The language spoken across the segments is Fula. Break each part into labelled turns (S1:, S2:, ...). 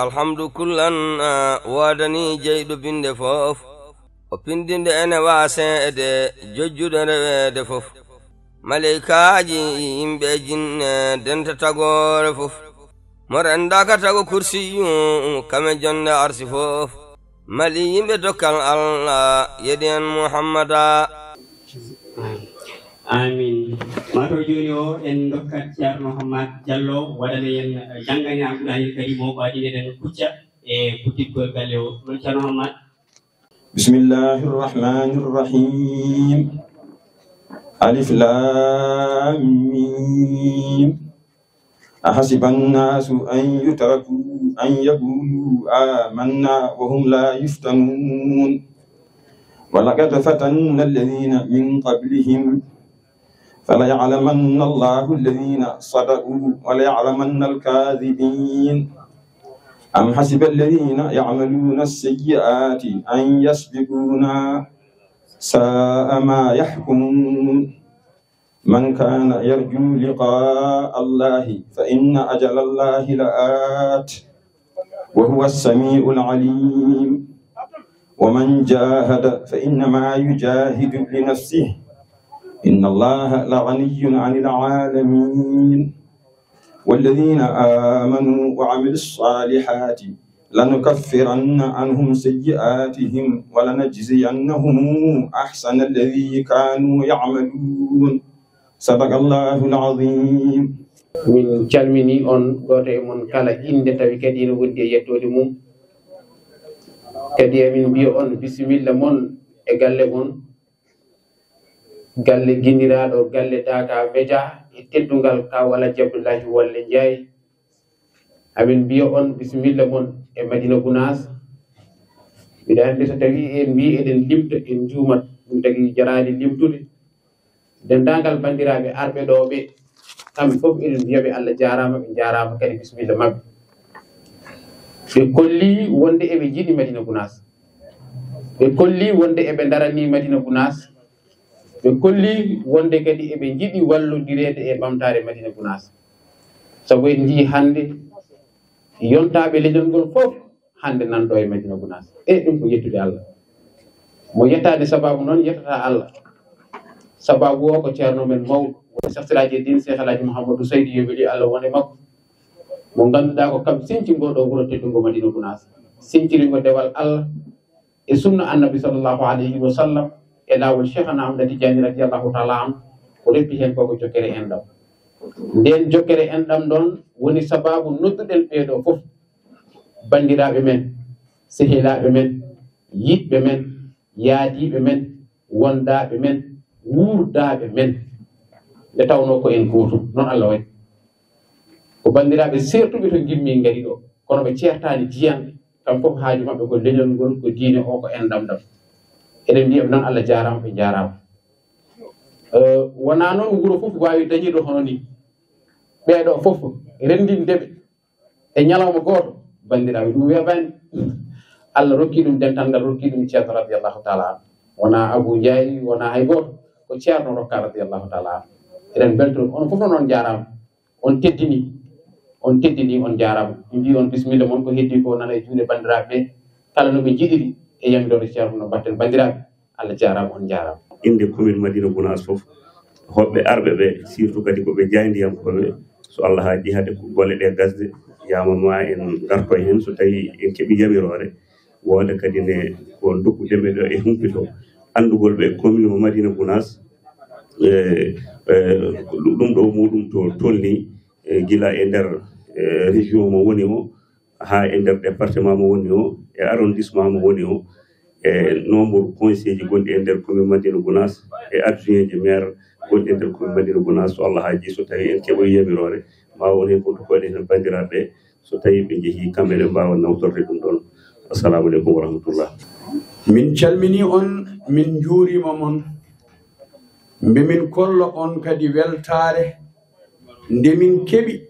S1: alhamdu kullan wadani jeydu binde fof o pindinde ene waseede jojjude rewede fof malaikaji yimɓe jinne denta tagore fof mo rendaka tago kursiyu kame jonde arsi fof mali yimɓe dokkal Allah yedi en Muhammada.
S2: Amin. Mato joni o en dokkat Ceerno Muhammad Diallo waɗana en jangani Abdoulaye Karim o ɓaɗine ɗen kucca e buttiggol galle o ɗon Ceerno Muhammad.
S3: Bismillahir Rahmanir Rahim. Alif Lam Mim. Ahasiban nasu an yutraku an yaqulu amanna wa hum la yuftanun. ولقد فتنا الذين من قبلهم فليعلمن الله الذين صدقوا وليعلمن الكاذبين أم حسب الذين يعملون السيئات أن يسبقونا ساء ما يحكمون من كان يرجو لقاء الله فإن أجل الله لآت وهو السميع العليم ومن جاهد فإنما يجاهد لنفسه إن الله لغني عن العالمين والذين آمنوا وعملوا الصالحات لنكفرن عنهم سيئاتهم ولنجزينهم أحسن الذي كانوا يعملون صدق الله العظيم.
S4: من calmini on goto mon kala inde tawi kadi ene wondi e yettode mum kadi min mbiya on bisimilla mon e galle mon galle guiniraɗo galle Daka Média e teddungal ka wala Abdoulaye Wolle Ndiaye amin mbiya on bisimilla mon e Madina Gounass mbiɗa andi so tawi en mbi eɗen limta en juumat ɗum tagui jarani limtude dendagal bandiraɓe arɓe ɗo ɓe kamɓe foof eɗen mbiyaɓe Allah jarama ɓe jarama kadi bisimilla mabɓe ɓe kolli wonde eɓe jiiɗi Madina Gounass ɓe kolli wonde eɓe darani Madina Gounass ɓe kolli wonde kadi eɓe jiiɗi wallodirede e ɓamtare Madina Gounass sabu en jii hande yontaɓe leñol ngol fof hande nanɗo e Madina Gounass ɗum ko yettude Allah mo yettade sababu noon yettata Allah sababu o ko ceerno men mawɗo woni Cheikh Siraji Din Cheikh Alhaji Mouhamadou Seydou yo weeli Allah wone makko mo ganduɗa ko kam sinci ngoɗo wuuro teddungo Madina Gounass sincirigo dewal Allah e sunna annabi sallllahu alayhi wa sallam e lawol Cheikhana Ahmada Tidiani radiallahu taala an ko reppi hen koko jokkere enɗam nden jokkere enɗam ɗon woni sababu nodduɗen ɓeeɗo foof bandiraɓe men sehilaɓe men yiɗɓe men yaadiɓe men wondaɓe men wuurdaɓe men nde tawno ko en gootum noon Allah waɗi ko bandiraɓe sertuɓe to gimmi ngari ɗo kono ɓe ceertani jiyanɓe kam fof haaju mabɓe ko leñol ngol ko diine o ko enɗam ɗam eɗen mbiyaɓe noon Allah jarama ɓe jarama wona noon wuuro fof wawi dañiɗo hono ni ɓeeɗo fof rendindeɓe e ñalawma goto bandiraɓe ɗum weɓani Allah rokki ɗum dental ngal rokki ɗum ceerno radiallahu taala an wona Abou Ndiaye wona hay goto ko ceerno rokka radiallahu taala an eɗen beltoro on fof noon jarama on teddini on jarama mbi on bisimilla moon ko heddi ko nana e juuɗe bandiraɓe kala no ɓe jiɗiri e yamdore ceerno no mbatten bandiraɓe Allah jarama on jarama.
S5: Inde commune Madina Gounass fof hoɓɓe arɓe ɓe surtout kadi koɓe jaydiyankoɓe so Allah haaji hade golle ɗe gasde yamama en garto hen so tawi en keeɓi yamirore wonde kadi ne ko dokkuɗenɓe ɗo e humpito andugol ɓe commune mo Madina Gounass ɗum ɗo muɗum to tolni gila e nder région mo woni o ha e nder département mo woni o e arrondissement mo woni o e nombre conseil ji gonɗi e nder commune Madina Gounass e adjoint ji maire gonɗi e nder commune Madina Gounass so Allah haaji so tawi en keɓoy yamirore ma won hen ko tokoɗe hen bandiraɓe so tawi ɓe jeehi kamɓe ɓe mbawa nawtorde ɗum ɗon. Assalamu aleykum wa rahmatullah.
S6: Min calmini on min juurima mon mbemin kollo on kadi weltare ndemin keɓi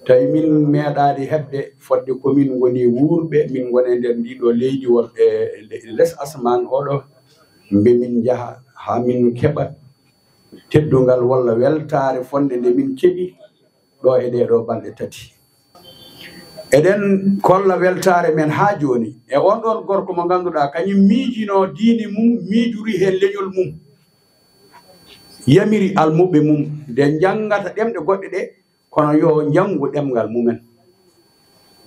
S6: tawi min meeɗade heɓde fodde komin woni wuurɓe min gone nder ndiɗo leydi wonɓe less asman oɗo mbemin jaaha ha min keɓa teddungal walla weltare fonde nde min keɓi ɗo e ɗeɗo balɗe tati eɗen kolla weltare men ha joni e on ɗon gorko mo ganduɗa kañum miijino diini mum miijuri hen leñol mum yamiri almuɓe mum nde jangata ɗemɗe goɗɗe ɗe kono yo jangu ɗemgal mumen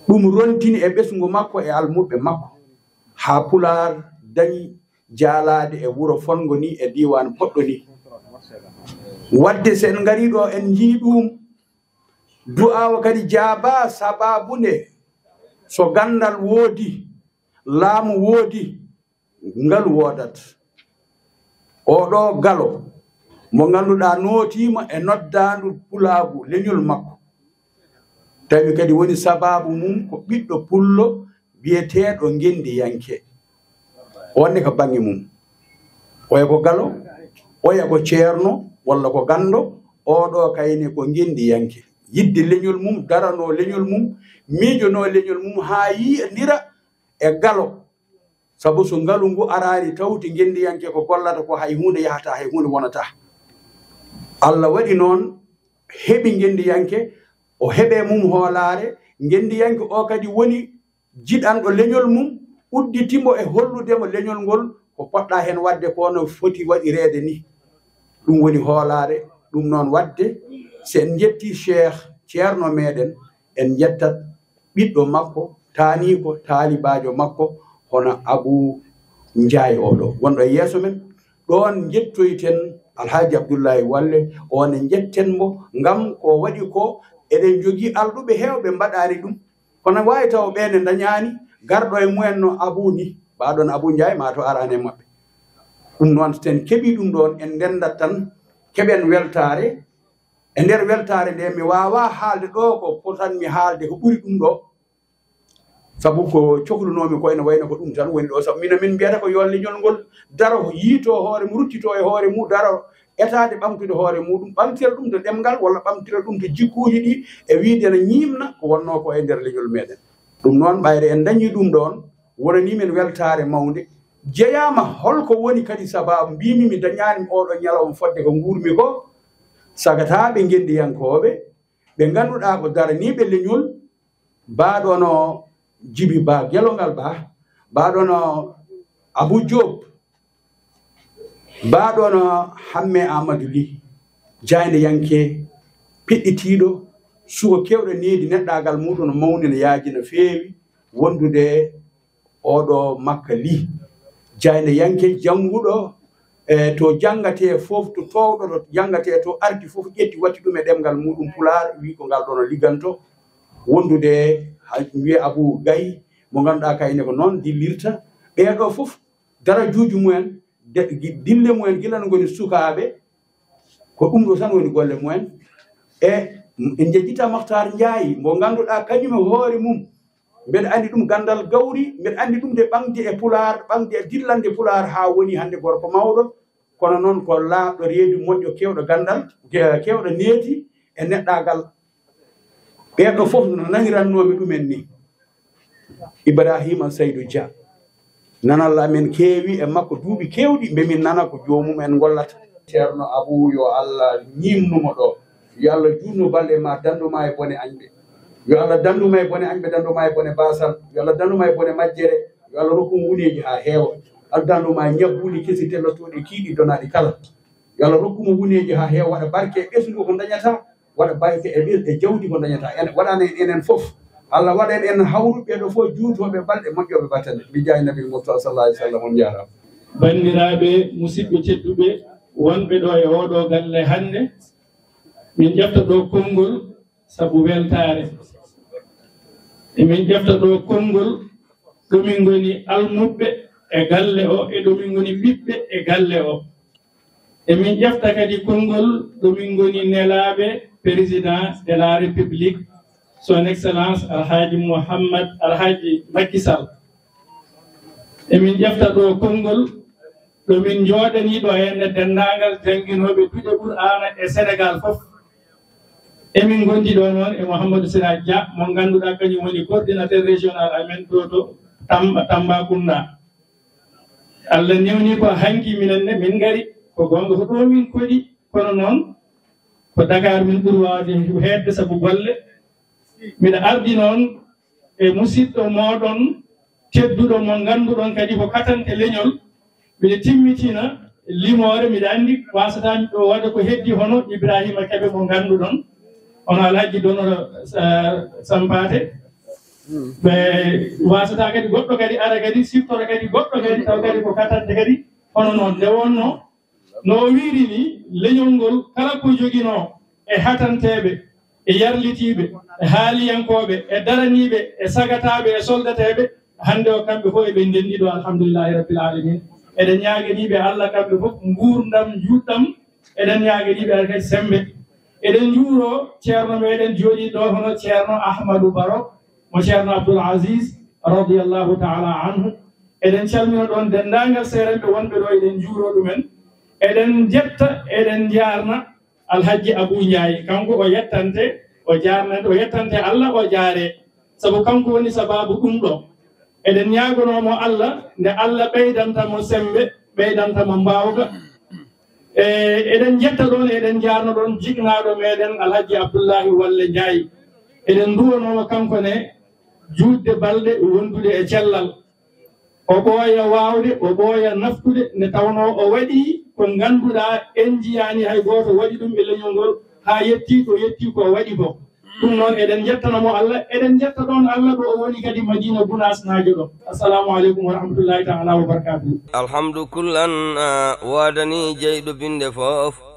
S6: ɗum rontini e ɓesgu makko e almuɓe makko ha Pular dañi jaalade e wuro Fongo ni e diwan Poɗɗo ni wadde sen gari ɗo en jii ɗum du'awa kadi jaaba sababunde so gandal woodi laamu woodi ngal wodat oɗo galo mo ganduɗa nootima e noddandu pulaagu leñol makko tawi kadi woni sababu mum ko ɓiɗɗo pullo biyeteɗo Ngendi Yanke wonde ko bangi mum oya ko galo oya ko ceerno walla ko gando oɗo kayne ko Ngendi Yanke yidde leñol mum darano leñol mum miijono leñol mum ha yi'andira e galo sabu so ngalu ngu arani tawti Ngendi Yanke ko gollata ko hay hunde yahata hay hunde wonata Allah waɗi noon heɓi Ngendi Yanke o heɓe mum hoolare Ngendi Yanke o kadi woni jiɗanɗo leñol mum udditimo e holludemo leñol ngol ko poɗɗa hen wadde ko no foti waɗirede ni ɗum woni hoolare ɗum noon wadde sen jetti Cheikh ceerno meɗen en jettat ɓiɗɗo makko taani ko taalibajo makko hono Abou Ndiaye oɗo wonɗo yeeso men ɗon jettoyten Alhaji Abdoullahi Walle on jettenmo ngam ko waɗi ko eɗen jogii alɗuɓe heewɓe mbaɗaani ɗum kono waawi taw ɓeene dañaani garɗo e mumen no Abou ni mbaɗon Abou Ndiaye ma to arane maɓɓe ɗum noon ten keɓi ɗum ɗon en ndendat tan keɓen weltare e nder weltare nde mi waawa haalde ɗo ko potanmi haalde ko ɓuri ɗum ɗo sabu ko cohlunomi ko ene wayno ko ɗum tan woni ɗo sabu mino min mbiyata ko yo leñol ngol daro yiito hoore mum ruttito e hoore mum daro etade ɓamtude hoore muɗum ɓamtira ɗum to ɗemgal walla ɓamtira ɗum to jikkuji ɗi e wiide ne ñimna ko wonno ko e nder leñol meɗen ɗum noon ɓayre en dañi ɗum ɗon wonani men weltare mawde jeyama holko woni kadi sababu mbimi mi dañani oɗo ñalawma fodde ko guurmi ko sagataɓe Ngendi Yankoɓe ɓe ganduɗa ko daraniɓe leñol mbaɗono Djiby Ba gelongal ba mbaɗono Abou Diop mbaɗono Hamme Amadou Ly Jayde Yanke piɗɗitiɗo suko kewɗo needi neɗɗagal muɗum no mawni no yaaji no feewi wondude oɗo Makka Ly Jayde Yanke janguɗo to jangate fof to towɗo to jangate to ardi fof ƴetti watti ɗum e ɗemgal muɗum Pular wi ko ngal ɗo no ligganto wondude wiye Abou Gaye mo ganduɗa kayne ko noon dillirta ɓeɗo fof darajuji mumen dille mumen gila no goni sukaɓe ko ɗum ɗo tan woni golle mumen e en jejjita Makhtar Ndiaye mo ganduɗa kañum e hoore mum mbeɗa andi ɗum gandal gawri mbeɗa andi ɗum de ɓamde e Pular ɓamde e dillande Pular ha woni hande gorko mawɗo kono noon ko laaɓɗo reedu moƴƴo kewɗo gandal kewɗo neeti e neɗɗagal ɓeɗo fof no nanirannomi ɗumen ni Ibrahima Seydou Dia nanalla men keewi e makko duuɓi kewɗi mbe min nana ko jomum en gollata ceerno Abou yo Allah ñimnumo ɗo yo Allah junno balɗe ma danduma e bone añɓe yo Allah danduma e bone añɓe danduma e bone basal yo Allah danduma e bone majjere yo Allah rokkum wuneji ha heewa addanduma ñabbuɗi kesi tellotoɗi kiiɗi donaɗi kala yo Allah rokkumo wuneji ha heewa waɗa barke e ɓesgu ko dañata waɗa barke e jawdi ko dañata en waɗana enen fof Allah waɗen en hawruɓe ɗo fof juutoɓe balɗe moƴƴoɓe battane mi jayi nabi Mustafa sallallahu alaihi wasallam on jarama
S7: bandiraɓe musidɓe tedduɓe wonɓe ɗo e oɗo galle hande min ƴefta ɗo konngol sabu weltare emin ƴefta ɗo konngol ɗomin goni almuɓɓe e galle o e ɗomin goni ɓiɓɓe e galle o emin ƴefta kadi konngol ɗomin goni nelaɓe président de la république son excellence Alhaji Mouhammad Alhaji Macky Sall emin ƴefta ɗo konngol ɗomin jooɗaniɗo henne dendagal jangguinoɓe duuƴe Qur'ana e Sénégal fof emin gondi ɗo noon e Mouhamadou Siraji Dia mo ganduɗa kañum woni coordinateur régional amen ɗo to Tambacounda Allah newni ko hanki minenne min gari ko gonga ko ɗo min koɗi kono noon ko Dakar min ɓuuri wawde hedde sabu golle mbiɗa ardi noon e musidɗo moɗon tedduɗo mo ngannduɗon kadi ko katante leñol mbiɗa timmitina limore mbiɗa anndi wasatami ɗo waɗa ko heddi hono Ibrahima Keɓe mo ngannduɗon ono alhaji donoro sampate ɓe wasata kadi goɗɗo kadi ara kadi siftoro kadi goɗɗo kadi taw kadi ko katante kadi hono noon nde wonno no wiiri ni leñol ngol kala ko jogino e hatanteɓe e yarlitiɓe e haaliyankoɓe e daraniɓe e sagataɓe e soldateɓe hande o kamɓe fof eɓe ndenɗiɗo alhamdulillahi rabbil alamin eɗen ñaagueniɓe Allah kamɓe fof gurdam juɗɗam eɗen ñaagueniɓe ala kadi sembe eɗen juuro ceerno meɗen jooɗi ɗo hono ceerno Ahmadou Baro mo ceerno Abdoul Aziz radiallahu taala anhu eɗen calmina ɗon dendagal seerenɓe wonɓe ɗo eɗen juuro ɗumen eɗen jetta eɗen jarna alhaji Abou Ndiaye kanko o yettante o jarnante o yettante Allah o jaare sabu kanko woni sababu ɗum ɗo eɗen ñagonomo Allah nde Allah ɓeydantamo sembe ɓeydantamo mbawga eɗen jetta ɗon eɗen jarno ɗon jignaɗo meɗen alhaji Abdoullahi Walle Ndiaye eɗen duwanoma kanko ne juutde balɗe wondude e cellal o ɓooya wawde o ɓooya naftude nde tawno o waɗi ko ganduɗa en jiyani hay goto waɗi ɗum e leñol ngol ha yetti ko waɗi ko ɗum noon eɗen jettanomo Allah eɗen jetta ɗon Allah ɗo o woni kadi Madina Gounass naajo ɗo assalamu aleykum wa rahmatullahi taala wa barakatuhu
S1: alhamdu kullan wadani jeyɗo binde foof